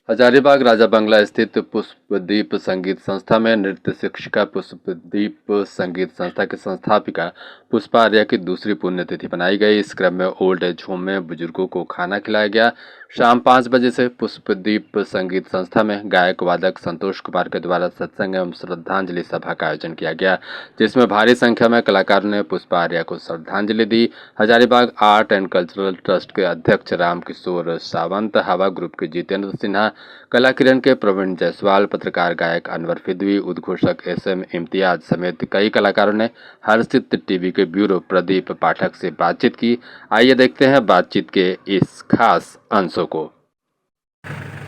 हजारीबाग राजा बंगला स्थित पुष्पदीप संगीत संस्था में नृत्य शिक्षिका पुष्पदीप संगीत संस्था की संस्थापिका पुष्पा आर्या की दूसरी पुण्यतिथि मनाई गई। इस क्रम में ओल्ड एज होम में बुजुर्गों को खाना खिलाया गया। शाम 5 बजे से पुष्पदीप संगीत संस्था में गायक वादक संतोष कुमार के द्वारा सत्संग एवं श्रद्धांजलि सभा का आयोजन किया गया, जिसमें भारी संख्या में कलाकारों ने पुष्पा आर्या को श्रद्धांजलि दी। Hazaribagh art and cultural trust के अध्यक्ष रामकिशोर सावंत, हवा ग्रुप के जितेंद्र सिन्हा, कला किरण के प्रवीण जायसवाल, पत्रकार गायक अनवर फिदवी, उद्घोषक SM इम्तियाज समेत कई कलाकारों ने हर्षित टीवी के ब्यूरो प्रदीप पाठक से बातचीत की। आइए देखते हैं बातचीत के इस खास अंशों को।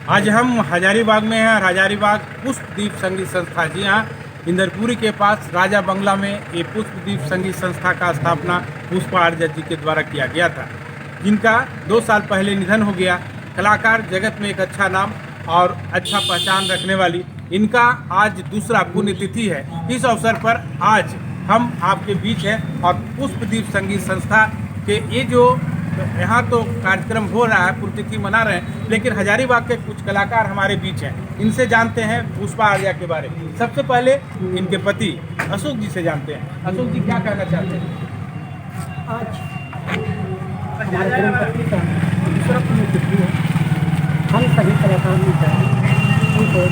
आज हम हजारीबाग में हैं। हजारीबाग पुष्पदीप संगीत संस्था, जी हाँ, इंदरपुरी के पास राजा बंगला में ये पुष्पदीप संगीत संस्था का स्थापना पुष्पा आर्या जी के द्वारा किया गया था, जिनका 2 साल पहले निधन हो गया। कलाकार जगत में एक अच्छा नाम और अच्छा पहचान रखने वाली इनका आज दूसरा पुण्यतिथि है। इस अवसर पर आज हम आपके बीच हैं और पुष्पदीप संगीत संस्था के ये जो यहाँ तो कार्यक्रम हो रहा है, पुण्यतिथि मना रहे हैं, लेकिन हजारीबाग के कुछ कलाकार हमारे बीच हैं। इनसे जानते हैं पुष्पा आर्या के बारे में। सबसे पहले इनके पति अशोक जी से जानते हैं। अशोक जी, क्या कहना चाहते हैं? आज हमारे धर्मपत्नी का दूसरा पुण्यतिथि है। हम सभी कलाकारों मिलकर उनको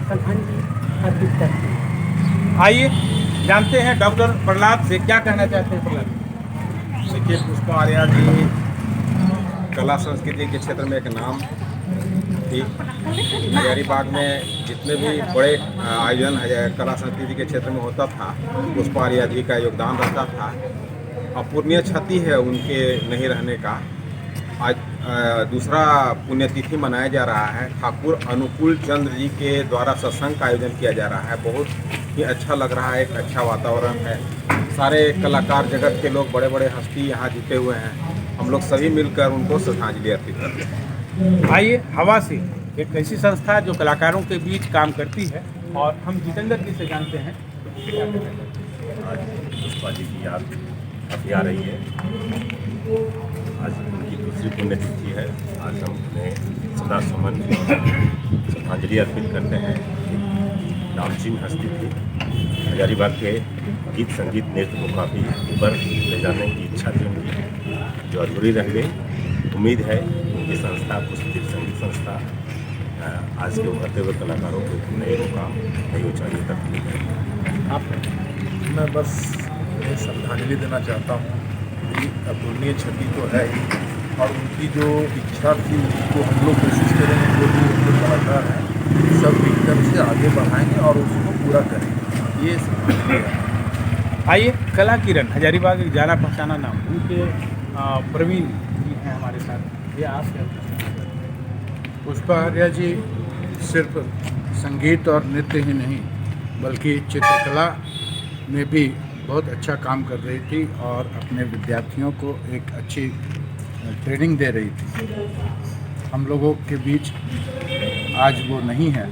श्रद्धांजलि अर्पित करते हैं। आइए जानते हैं डॉक्टर प्रहलाद से, क्या कहना चाहते हैं प्रहलाद? देखिए, पुष्पा आर्या जी कला संस्कृति के क्षेत्र में एक नाम थी। हजारीबाग में जितने भी बड़े आयोजन कला संस्कृति के क्षेत्र में होता था, पुष्पा आर्या जी का योगदान रहता था। अपूर्णीय क्षति है उनके नहीं रहने का। आज दूसरा पुण्यतिथि मनाया जा रहा है। ठाकुर अनुकूल चंद्र जी के द्वारा सत्संग का आयोजन किया जा रहा है। बहुत ही अच्छा लग रहा है, एक अच्छा वातावरण है। सारे कलाकार जगत के लोग, बड़े बड़े हस्ती यहाँ जुटे हुए हैं। हम लोग सभी मिलकर उनको श्रद्धांजलि अर्पित करते हैं। आइए हवा से, एक ऐसी संस्था जो कलाकारों के बीच काम करती है, और हम जितेंद्र जी से जानते हैं। आज पुष्पा जी की याद काफ़ी आ रही है। आज उनकी दूसरी पुण्यतिथि है। आज हम उन्हें सदा सुमन श्रद्धांजलि अर्पित करते हैं। नामचीन हस्ती थी। हजारीबाग के गीत संगीत नृत्य को काफ़ी ऊपर ले जाने की इच्छा थी उनकी, जो अधूरी रह गई। उम्मीद है उनकी संस्था पुष्पदीप संगीत संस्था आज के उभरते हुए कलाकारों को एक नए मुकाम, नई ऊंचाई तक ले जाएगी। मैं बस उन्हें श्रद्धांजलि देना चाहता हूँ कि अपूर्णीय क्षति तो है ही, और उनकी जो इच्छा थी उसको हम लोग कोशिश करेंगे, जो भी उनके कलाकार हैं सब मिलकर से आगे बढ़ाएंगे और उसको पूरा करेंगे। ये श्रद्धांजलि है। आइए कला किरण, हजारीबाग एक जाना पहचाना नाम, उनके प्रवीण जी हैं हमारे साथ। ये आप क्या? पुष्पा आर्या जी सिर्फ संगीत और नृत्य ही नहीं बल्कि चित्रकला में भी बहुत अच्छा काम कर रही थी और अपने विद्यार्थियों को एक अच्छी ट्रेनिंग दे रही थी। हम लोगों के बीच आज वो नहीं है,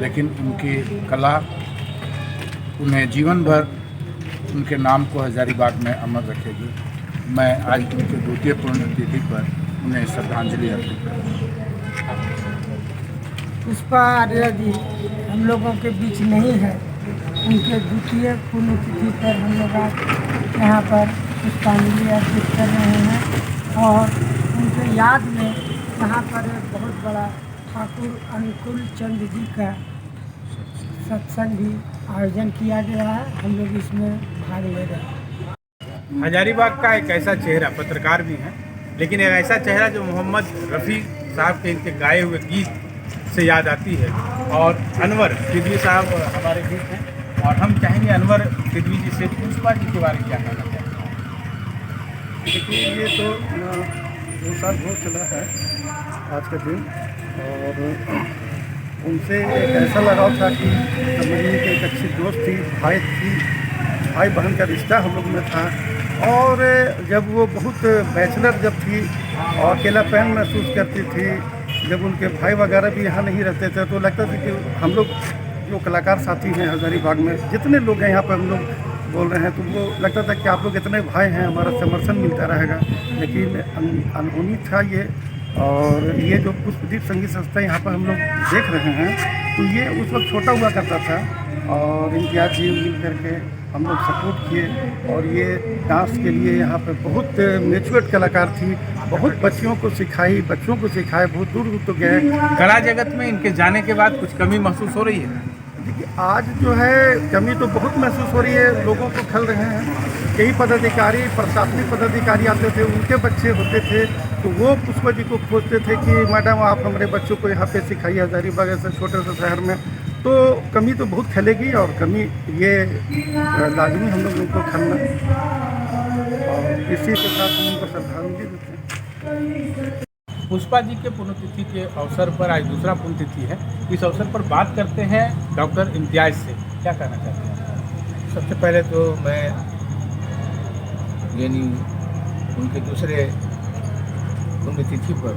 लेकिन उनकी कला उन्हें जीवन भर उनके नाम को हजारीबाग में अमर रखेगी। मैं आज उनके द्वितीय पुण्यतिथि पर उन्हें श्रद्धांजलि अर्पित करता हूँ। पुष्पा आर्या जी हम लोगों के बीच नहीं है। उनके द्वितीय पुण्यतिथि पर हम लोग आज यहाँ पर पुष्पांजलि अर्पित कर रहे हैं, और उनके याद में यहाँ पर एक बहुत बड़ा ठाकुर अनुकूल चंद्र जी का सत्संग भी आयोजन किया गया है। हम लोग इसमें भाग ले रहे हैं। हजारीबाग का एक ऐसा चेहरा, पत्रकार भी हैं, लेकिन एक ऐसा चेहरा जो मोहम्मद रफ़ी साहब के इनके गाए हुए गीत से याद आती है, और अनवर फिदवी साहब हमारे बीच हैं, और हम चाहेंगे अनवर फिदवी जी से पुष्पा जी के बारे में क्या कहना चाहते हैं। देखिए, ये तो 2 साल हो चला है आज के दिन, और उनसे एक ऐसा लगाव था कि मेरी एक अच्छी दोस्त थी, भाई बहन का रिश्ता हम लोग में था। और जब वो बहुत बैचलर जब थी और अकेलापन महसूस करती थी, जब उनके भाई वगैरह भी यहाँ नहीं रहते थे, तो लगता था कि हम लोग जो कलाकार साथी हैं हजारीबाग में, जितने लोग हैं यहाँ पर हम लोग बोल रहे हैं, तो वो लगता था कि आप लोग इतने भाई हैं, हमारा समर्थन मिलता रहेगा। लेकिन अनहोनी था ये और ये जो पुष्पदीप संगीत संस्था यहाँ पर हम लोग देख रहे हैं, तो ये उस वक्त छोटा हुआ करता था और इम्तियाज जी मिल करके हम लोग सपोर्ट किए और ये डांस के लिए यहाँ पे बहुत नेचुरल कलाकार थी, बहुत बच्चों को सिखाए, बहुत दूर दूर तो गए। कला जगत में इनके जाने के बाद कुछ कमी महसूस हो रही है? देखिए आज जो है कमी तो बहुत महसूस हो रही है, लोगों को खल रहे हैं। कई पदाधिकारी, प्रशासनिक पदाधिकारी आते थे, उनके बच्चे होते थे तो वो पुष्पा जी को खोजते थे कि मैडम आप हमारे बच्चों को यहाँ पे सिखाइए हजारीबाग ऐसे छोटे से शहर में। तो कमी तो बहुत खलेगी और कमी ये लाजमी हम लोग उनको खलना और इसी के साथ हम उनको श्रद्धांजलि देते हैं। पुष्पा जी के पुण्यतिथि के अवसर पर आज दूसरा पुण्यतिथि है, इस अवसर पर बात करते हैं डॉक्टर इम्तियाज से। क्या कहना चाहते हैं? सबसे पहले तो मैं यानी उनके दूसरे पुण्यतिथि पर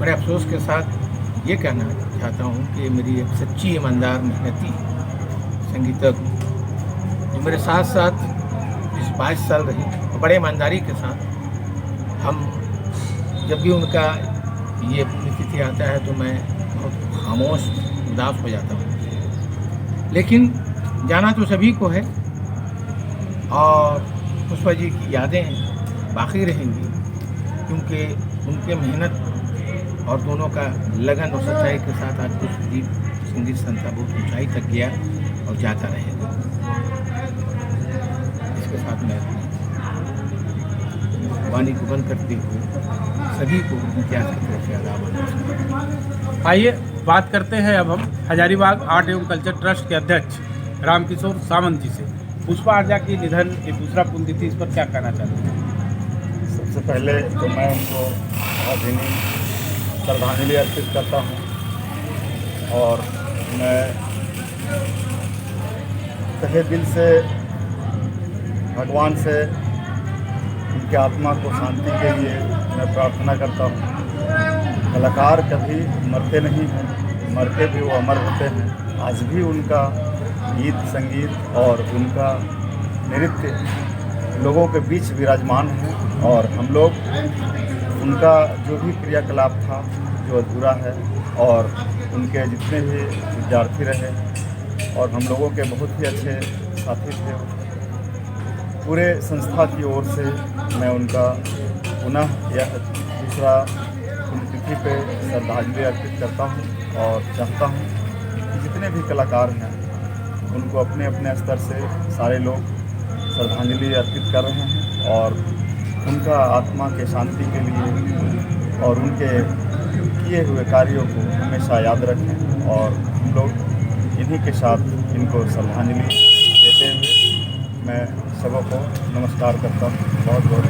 बड़े अफसोस के साथ ये कहना चाहता हूँ कि मेरी एक सच्ची ईमानदार मेहनती संगीतज्ञ जो मेरे साथ साथ 22 साल रही और बड़े ईमानदारी के साथ हम जब भी उनका ये पुण्यतिथि आता है तो मैं बहुत खामोश उदास हो जाता हूँ। लेकिन जाना तो सभी को है और पुष्पा जी की यादें बाकी रहेंगी क्योंकि उनके मेहनत और दोनों का लगन और सच्चाई के साथ आज पुष्पदीप संगीत संस्था बहुत ऊंचाई तक गया और जाता रहेगा। इसके साथ मैं वाणी को बंद करते हुए सभी को इम्तियाज की तरफ से आदाब। आइए बात करते हैं अब हम हजारीबाग आर्ट एवं कल्चर ट्रस्ट के अध्यक्ष रामकिशोर सावंत जी से। पुष्पा आर्या की निधन ये दूसरा पुण्यतिथि, इस पर क्या कहना चाहते हैं? सबसे पहले तो मैं उनको भावभीनी श्रद्धांजलि अर्पित करता हूँ और मैं तहे दिल से भगवान से उनकी आत्मा को शांति के लिए मैं प्रार्थना करता हूँ। कलाकार कभी मरते नहीं हैं, मर के भी वो अमर होते हैं। आज भी उनका गीत संगीत और उनका नृत्य लोगों के बीच विराजमान है और हम लोग उनका जो भी क्रियाकलाप था जो अधूरा है और उनके जितने भी विद्यार्थी रहे और हम लोगों के बहुत ही अच्छे साथी थे, पूरे संस्था की ओर से मैं उनका पुनः यह दूसरा पुण्यतिथि पे श्रद्धांजलि अर्पित करता हूँ और चाहता हूँ कि जितने भी कलाकार हैं उनको अपने अपने स्तर से सारे लोग श्रद्धांजलि अर्पित कर रहे हैं और उनका आत्मा के शांति के लिए और उनके किए हुए कार्यों को हमेशा याद रखें और हम लोग इन्हीं के साथ इनको श्रद्धांजलि देते हुए मैं सबों को नमस्कार करता हूँ। बहुत बहुत